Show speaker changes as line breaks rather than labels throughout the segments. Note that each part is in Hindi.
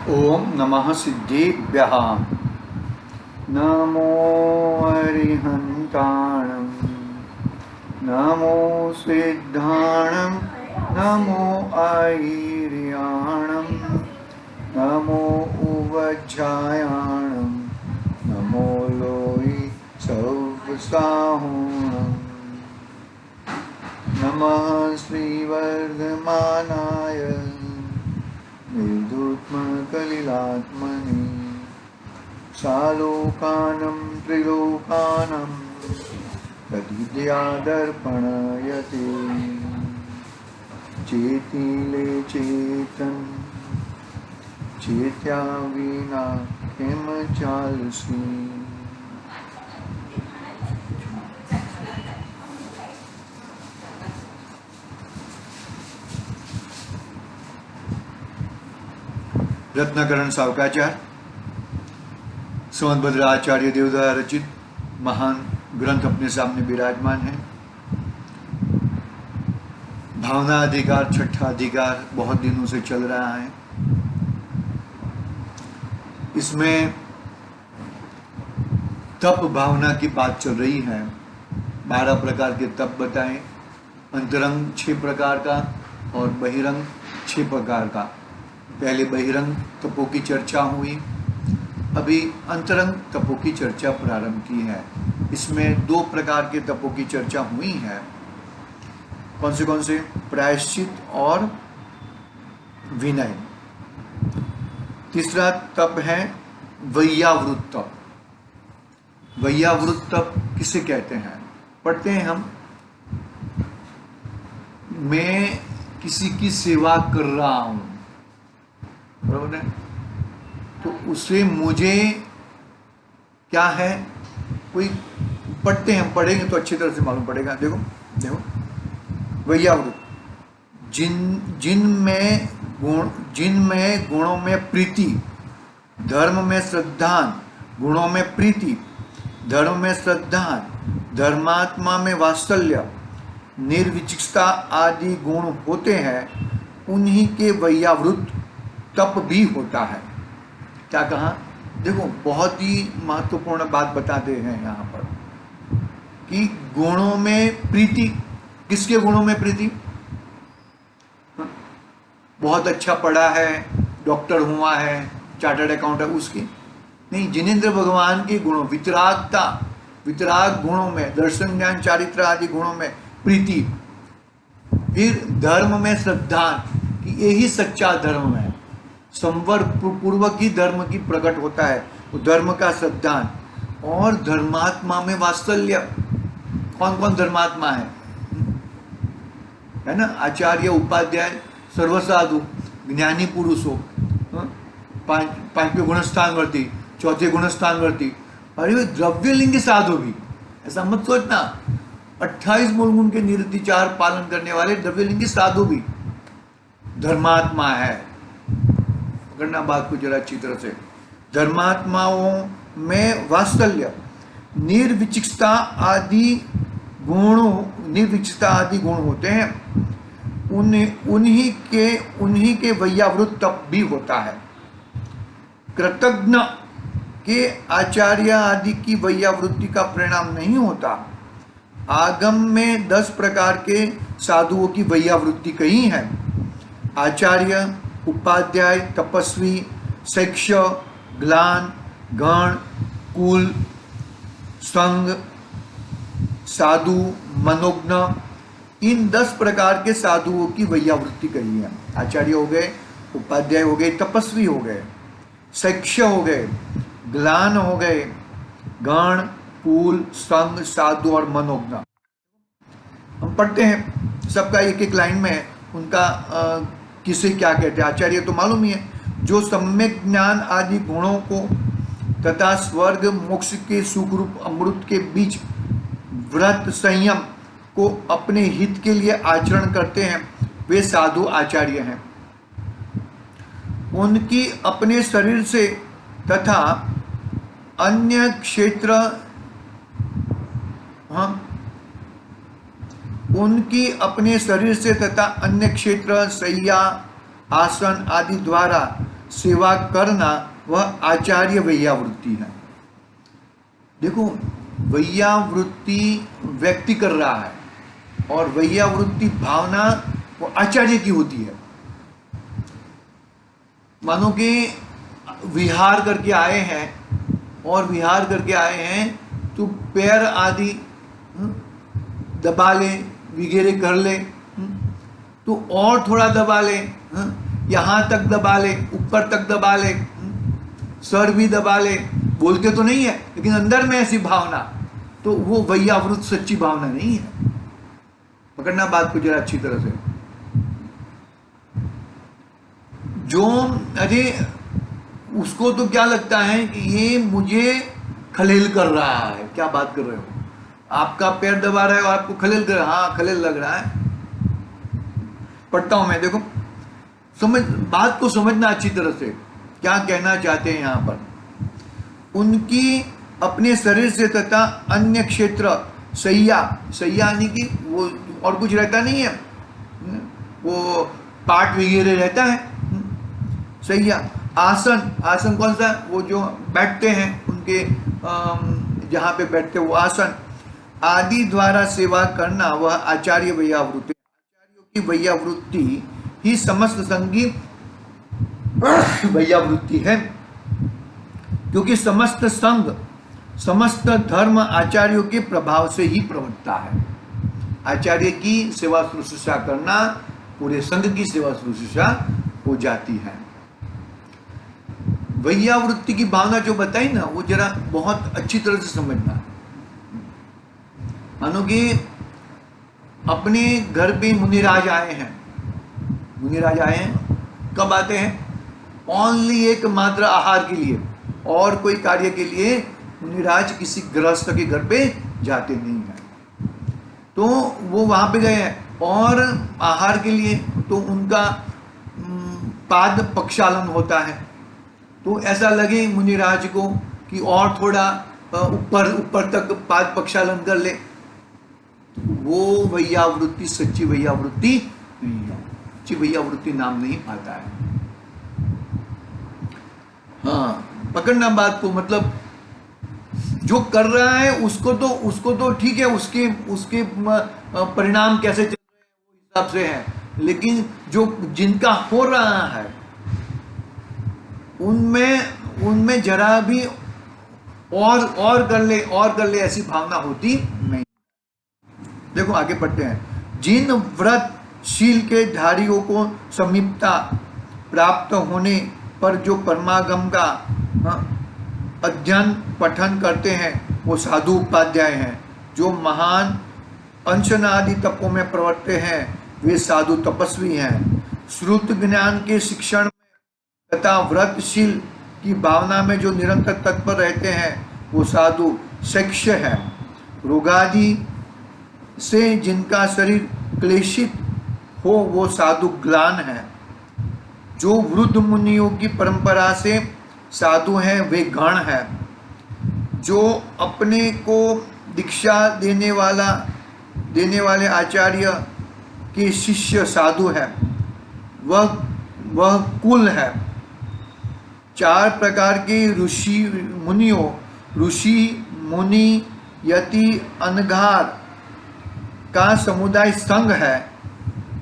ओम नमः सिद्धेभ्यः। नमो अरिहन्ताणं, नमो सिद्धाणं, नमो ऐर्याणं, नमो उवज्झायाणं, नमो लोई सौवसाहुणं, नमः श्रीवर्धमानाय निर्धूत्मकलिलात्मनि, सालोकानं त्रिलोकानं तद्विद्यादर्पणयते। चेतिले चेतन चेत्या विना किम चालसी। रत्नाकरण सावकाचार्य संवतभद्र आचार्य देव द्वारा रचित महान ग्रंथ अपने सामने विराजमान है। भावना अधिकार छठा अधिकार बहुत दिनों से चल रहा है। इसमें तप भावना की बात चल रही है। 12 प्रकार के तप बताएं, अंतरंग 6 प्रकार का और बहिरंग 6 प्रकार का। पहले बहिरंग तपों की चर्चा हुई, अभी अंतरंग तपों की चर्चा प्रारंभ की है। इसमें 2 प्रकार के तपों की चर्चा हुई है। कौन से? प्रायश्चित और विनय। तीसरा तप है वैयावृत तप। वैयावृत तप किसे कहते हैं? पढ़ते हैं हम। मैं किसी की सेवा कर रहा हूं, बराबर है, तो उसे मुझे क्या है, कोई पढ़ते हैं, पढ़ेंगे तो अच्छी तरह से मालूम पड़ेगा। देखो वैयावृत, जिनमें गुणों में प्रीति, धर्म में श्रद्धा, गुणों में प्रीति, धर्म में श्रद्धा, धर्मात्मा में वात्सल्य, निर्विचिकता आदि गुण होते हैं, उन्हीं के वैयावृत तप भी होता है। क्या कहा? देखो बहुत ही महत्वपूर्ण बात बताते हैं यहाँ पर कि गुणों में प्रीति। किसके गुणों में प्रीति? बहुत अच्छा पढ़ा है, डॉक्टर हुआ है, चार्टर्ड अकाउंटेंट, उसकी नहीं। जिनेंद्र भगवान के गुणों, वितरागता, वितराग गुणों में, दर्शन ज्ञान चारित्र आदि गुणों में प्रीति। फिर धर्म में श्रद्धा कि यही सच्चा धर्म है, संवर पूर्वक ही धर्म की प्रकट होता है, वो धर्म का श्रद्धा। और धर्मात्मा में वात्सल्य। कौन कौन धर्मात्मा है ना? आचार्य, उपाध्याय, सर्वसाधु, ज्ञानी पुरुष हो, 5वें गुणस्थान वर्ती, 4थे गुणस्थान वर्ती। अरे द्रव्यलिंगी साधु भी, ऐसा मत सोचना। 28 मूल गुण के निरतिचार पालन करने वाले द्रव्यलिंगी साधु भी धर्मात्मा है। करना बात को जरा अच्छी तरह से। धर्मात्माओं में वात्सल्य, निर्विचिकता आदि गुण होते हैं, उन्हीं के वैयावृत तप भी होता है। कृतज्ञ के आचार्य आदि की वैयावृत्ति का परिणाम नहीं होता। आगम में 10 प्रकार के साधुओं की वैयावृत्ति कही है। आचार्य, उपाध्याय, तपस्वी, शिक्ष्य, ग्लान, गण, कुल, संग, साधु, मनोज्ञ, इन 10 प्रकार के साधुओं की वैयावृत्ति कही है। आचार्य हो गए, उपाध्याय हो गए, तपस्वी हो गए, शिक्ष्य हो गए, ग्लान हो गए, गण, कुल, संग, साधु और मनोज्ञ। हम पढ़ते हैं, सबका एक एक लाइन में है उनका किसे क्या कहते हैं। आचार्य तो मालूम ही है, जो सम्यक ज्ञान आदि गुणों को तथा स्वर्ग मोक्ष के सुखरूप अमृत के बीच व्रत संयम को अपने हित के लिए आचरण करते हैं, वे साधु आचार्य हैं। उनकी अपने शरीर से तथा अन्य क्षेत्र उनकी अपने शरीर से तथा अन्य क्षेत्र, शैया, आसन आदि द्वारा सेवा करना वह आचार्य वैयावृत्ति है। देखो, वैयावृत्ति व्यक्ति कर रहा है और वैयावृत्ति भावना वो आचार्य की होती है। मानो कि विहार करके आए हैं और विहार करके आए हैं तो पैर आदि दबा ले, वगैरह कर ले, तो और थोड़ा दबा ले, यहाँ तक दबा ले, ऊपर तक दबा ले, सर भी दबा ले, बोलते तो नहीं है लेकिन अंदर में ऐसी भावना, तो वो वैयावृत्त सच्ची भावना नहीं है। पकड़ना बात को जरा अच्छी तरह से। जो अरे उसको तो क्या लगता है कि ये मुझे खलेल कर रहा है। क्या बात कर रहे हो, आपका पैर दबा रहा है और आपको खलेल कर रहा है। हाँ, खलेल लग रहा है। पढ़ता हूं मैं, देखो समझ, बात को समझना अच्छी तरह से क्या कहना चाहते हैं यहाँ पर। उनकी अपने शरीर से तथा अन्य क्षेत्र सैया, सैया यानी कि वो और कुछ रहता नहीं है, वो पार्ट वगैरह रहता है, सैया। आसन, आसन कौन सा, वो जो बैठते हैं उनके जहाँ पे बैठते वो आसन आदि द्वारा सेवा करना वह आचार्य वैयावृत्ति। आचार्यों की वैयावृत्ति ही समस्त संगी वैयावृत्ति है, क्योंकि समस्त संघ, समस्त धर्म आचार्यों के प्रभाव से ही प्रवर्तता है। आचार्य की सेवा शुश्रूषा करना पूरे संघ की सेवा शुश्रूषा हो जाती है। वैयावृत्ति की भावना जो बताई ना, वो जरा बहुत अच्छी तरह से समझना। मानो कि अपने घर पे मुनिराज आए हैं, मुनिराज आए हैं, कब आते हैं? ओनली एकमात्र आहार के लिए, और कोई कार्य के लिए मुनिराज किसी गृहस्थ के घर पे जाते नहीं हैं। तो वो वहां पे गए हैं और आहार के लिए, तो उनका पाद प्रक्षालन होता है। तो ऐसा लगे मुनिराज को कि और थोड़ा ऊपर तक पाद प्रक्षालन कर ले, वो वैयावृत्ति सच्ची वैयावृत्ति नहीं है, सच्ची वैयावृत्ति नाम नहीं पाता है। हाँ, पकड़ना बात को, मतलब जो कर रहा है उसको तो ठीक है, उसके परिणाम कैसे चल रहे हैं वो हिसाब से है, लेकिन जो जिनका हो रहा है उनमें जरा भी और कर ले ऐसी भावना होती नहीं। देखो आगे पढ़ते हैं। जिन व्रतशील के धारियों को समीपता प्राप्त होने पर जो परमागम का अध्ययन पठन करते हैं वो साधु उपाध्याय हैं। जो महान अंशनादि तपों में प्रवर्ते हैं वे साधु तपस्वी हैं। श्रुत ज्ञान के शिक्षण में तथा व्रतशील की भावना में जो निरंतर तत्पर रहते हैं वो साधु शिष्य है। रोगादि से जिनका शरीर क्लेशित हो वो साधु ग्लान है। जो वृद्ध मुनियों की परंपरा से साधु हैं वे गण है। जो अपने को दीक्षा देने वाले आचार्य के शिष्य साधु है, वह कुल है। चार प्रकार के ऋषि मुनि यति अनघार का समुदाय संघ है।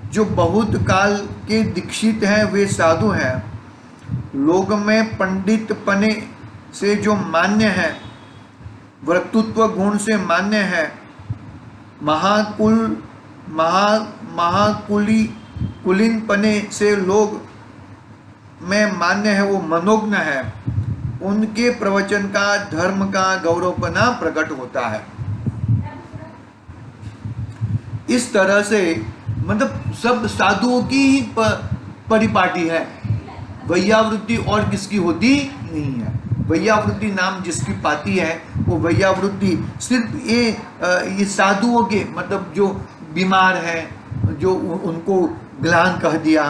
जो बहुत काल के दीक्षित हैं वे साधु हैं। लोक में पंडित पने से जो मान्य है, वक्तृत्व गुण से मान्य है, कुलीन पने से लोग में मान्य है, वो मनोज्ञ है। उनके प्रवचन का धर्म का गौरवपना प्रकट होता है। इस तरह से मतलब सब साधुओं की ही परिपाटी है। वैयावृत्ति और किसकी होती नहीं है। वैयावृत्ति नाम जिसकी पाती है वो वैयावृत्ति सिर्फ ये साधुओं के, मतलब जो बीमार हैं, जो उनको ग्लान कह दिया,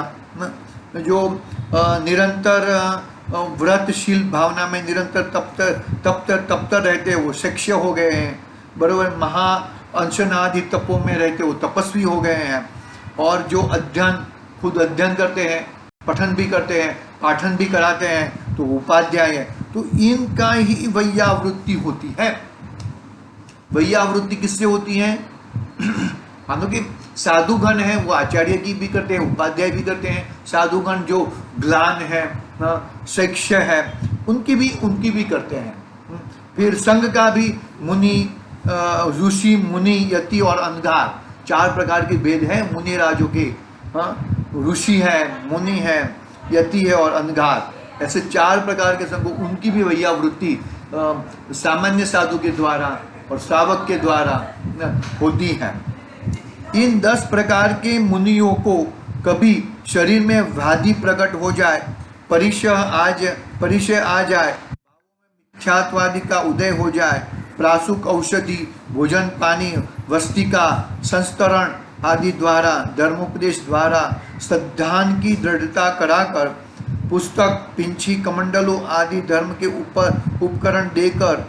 जो निरंतर व्रतशील भावना में निरंतर तप्तर रहते हैं वो शिष्य हो गए हैं। बराबर महा अंशनादि तपों में रहते वो तपस्वी हो गए हैं। और जो खुद अध्ययन करते हैं, पठन भी करते हैं, पाठन भी कराते हैं तो उपाध्याय है। तो इनका ही वैयावृत्ति होती है। वैयावृत्ति किससे होती है? मानो कि साधुगण है वो आचार्य की भी करते हैं, उपाध्याय भी करते हैं। साधुगण जो ग्लान है, शिष्य है, उनकी भी करते हैं। फिर संघ का भी मुनि, ऋषि, मुनि, यति और अनगार, 4 प्रकार के भेद हैं मुनि राजों के। ऋषि है, मुनि है, यति है और अनगार, ऐसे 4 प्रकार के संघ, उनकी भी वैयावृत्ति सामान्य साधु के द्वारा और श्रावक के द्वारा होती है। इन 10 प्रकार के मुनियों को कभी शरीर में व्याधि प्रकट हो जाए, परिचय आ जाए, मिथ्यात्वादि का उदय हो जाए, प्रासुक औषधि, भोजन पानी, वस्तिका, संस्तरण आदि द्वारा, धर्मोपदेश द्वारा, श्रद्धान की दृढ़ता कराकर, पुस्तक, पिंची, कमंडलों आदि धर्म के ऊपर उपकरण देकर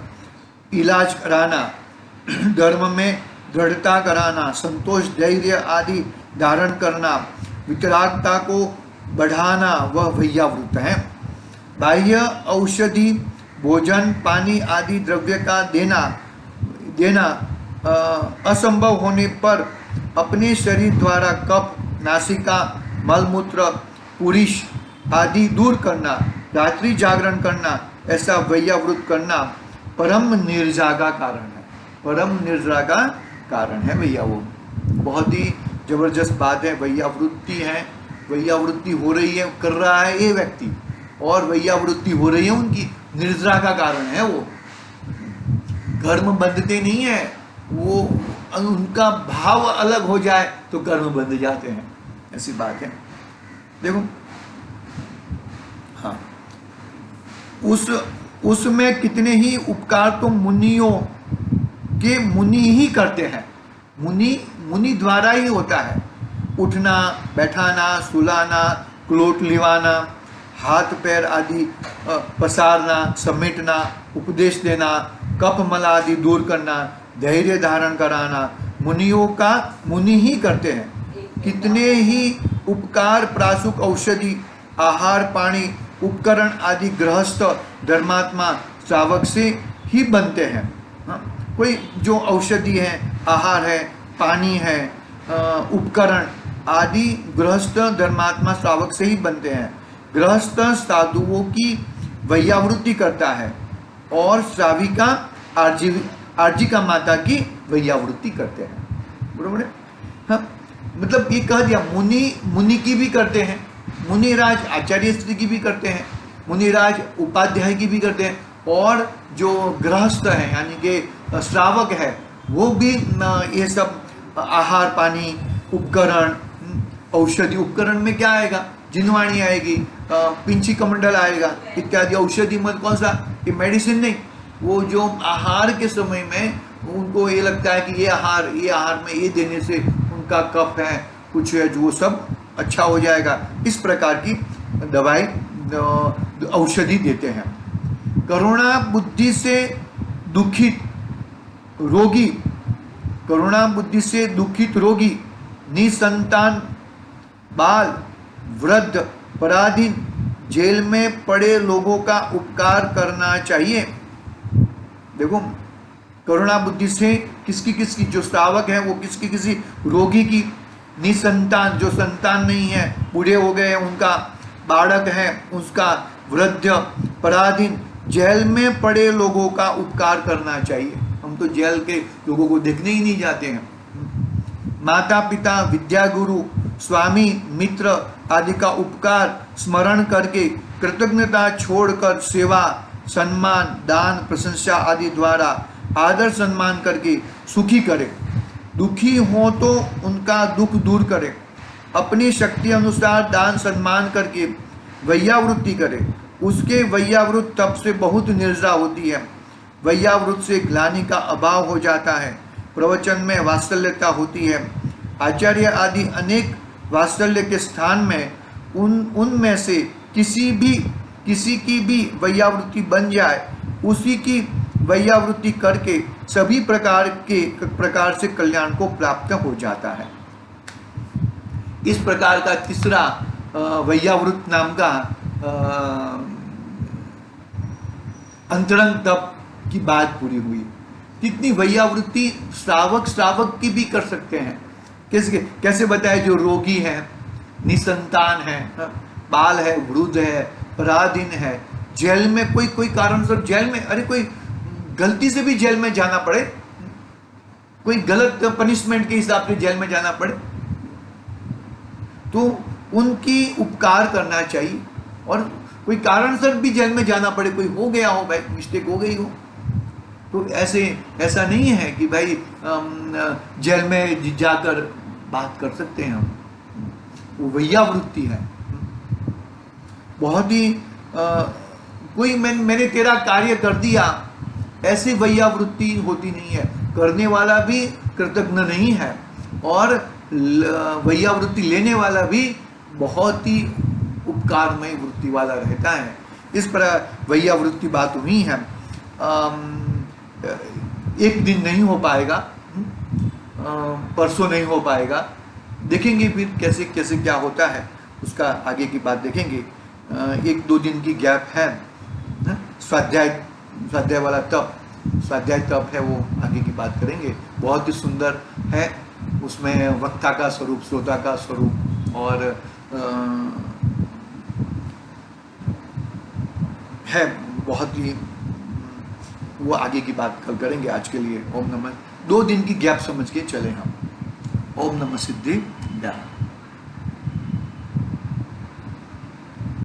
इलाज कराना, धर्म में दृढ़ता कराना, संतोष, धैर्य आदि धारण करना, वितरागता को बढ़ाना, वह वैयावृत्त है। बाह्य औषधि, भोजन पानी आदि द्रव्य का देना असंभव होने पर अपने शरीर द्वारा कफ, नासिका, मलमूत्र, पुरुष आदि दूर करना, रात्रि जागरण करना, ऐसा वैयावृत्त करना परम निर्जा का कारण है। परम निर्जा का कारण है वैयावृत्त। बहुत ही जबरदस्त बात है। वैयावृत्ति है, वैयावृत्ति हो रही है, कर रहा है ये व्यक्ति, और वैयावृत्ति हो रही है उनकी, निर्जरा का कारण है वो। कर्म बंधते नहीं है, वो उनका भाव अलग हो जाए तो कर्म बंध जाते हैं, ऐसी बात है। देखो, हाँ, उसमें कितने ही उपकार तो मुनियों के मुनि ही करते हैं। मुनि द्वारा ही होता है। उठना, बैठाना, सुलाना, क्लोट लिवाना, हाथ पैर आदि पसारना, समेटना, उपदेश देना, कफ मल आदि दूर करना, धैर्य धारण कराना, मुनियों का मुनि ही करते हैं। कितने ही उपकार प्रासुक औषधि, आहार पानी, उपकरण आदि गृहस्थ धर्मात्मा श्रावक से ही बनते हैं। कोई जो औषधि है, आहार है, पानी है, उपकरण आदि गृहस्थ धर्मात्मा श्रावक से ही बनते हैं। गृहस्थ साधुओं की वैयावृत्ति करता है और श्राविका आर्जिका माता की वैयावृत्ति करते हैं। बरोबर है? हाँ, मतलब ये कह दिया, मुनि की भी करते हैं, मुनिराज आचार्य स्त्री की भी करते हैं, मुनिराज उपाध्याय की भी करते हैं, और जो गृहस्थ है यानी कि श्रावक है वो भी ये सब आहार पानी, उपकरण, औषधि, उपकरण में क्या आएगा? जिनवाणी आएगी, पिंची कमंडल आएगा इत्यादि। औषधि मत कौन सा? ये मेडिसिन नहीं, वो जो आहार के समय में उनको ये लगता है कि ये आहार में ये देने से उनका कफ है, कुछ है, जो वो सब अच्छा हो जाएगा, इस प्रकार की दवाई औषधि देते हैं। करुणा बुद्धि से दुखित रोगी, निसंतान, बाल, वृद्ध, पराधीन, जेल में पड़े लोगों का उपकार करना चाहिए। देखो, करुणा बुद्धि से किसकी जो श्रावक है वो किसी रोगी की, निसंतान जो संतान नहीं है, बूढ़े हो गए हैं उनका, बालक है उसका, वृद्ध, पराधीन, जेल में पड़े लोगों का उपकार करना चाहिए। हम तो जेल के लोगों को देखने ही नहीं जाते हैं। माता पिता, विद्या गुरु, स्वामी, मित्र आदि का उपकार स्मरण करके कृतज्ञता छोड़कर सेवा, सम्मान, दान, प्रशंसा आदि द्वारा आदर सम्मान करके सुखी करे। दुखी हो तो उनका दुख दूर करे। अपनी शक्ति अनुसार दान सम्मान करके वैयावृत्ति करे। उसके वैयावृत्त तप से बहुत निर्जा होती है। वैयावृत्त से ग्लानि का अभाव हो जाता है। प्रवचन में वात्सल्यता होती है। आचार्य आदि अनेक वात्सल्य के स्थान में उनमें से किसी की भी वैयावृत्ति बन जाए, उसी की वैयावृत्ति करके सभी प्रकार से कल्याण को प्राप्त हो जाता है। इस प्रकार का तीसरा वैयावृत्त नाम का अंतरंग तप की बात पूरी हुई। कितनी वैयावृत्ति श्रावक की भी कर सकते हैं। कैसे कैसे बताए? जो रोगी है, निसंतान है, बाल है, वृद्ध है, पराधीन है, जेल में कोई कारण से जेल में, अरे कोई गलती से भी जेल में जाना पड़े, कोई गलत पनिशमेंट के हिसाब से जेल में जाना पड़े, तो उनकी उपकार करना चाहिए। और कोई कारण से भी जेल में जाना पड़े, कोई हो गया हो भाई, मिस्टेक हो गई हो, तो ऐसा नहीं है कि भाई जेल में जाकर बात कर सकते हैं हम। वो वैयावृत्ति है। बहुत ही कोई मैंने तेरा कार्य कर दिया, ऐसी वैयावृत्ति होती नहीं है। करने वाला भी कृतज्ञ नहीं है, और वैयावृत्ति लेने वाला भी बहुत ही उपकारमय वृत्ति वाला रहता है। इस पर वैयावृत्ति बात हुई है। एक दिन नहीं हो पाएगा, परसों नहीं हो पाएगा, देखेंगे फिर कैसे कैसे क्या होता है, उसका आगे की बात देखेंगे। 1-2 दिन की गैप है। स्वाध्याय वाला तप, स्वाध्याय तप है, वो आगे की बात करेंगे। बहुत ही सुंदर है, उसमें वक्ता का स्वरूप, श्रोता का स्वरूप और है बहुत ही, वो आगे की बात कल करेंगे। आज के लिए ओम नमः, 2 दिन की गैप समझ के चले हम। ओम नमः सिद्धि।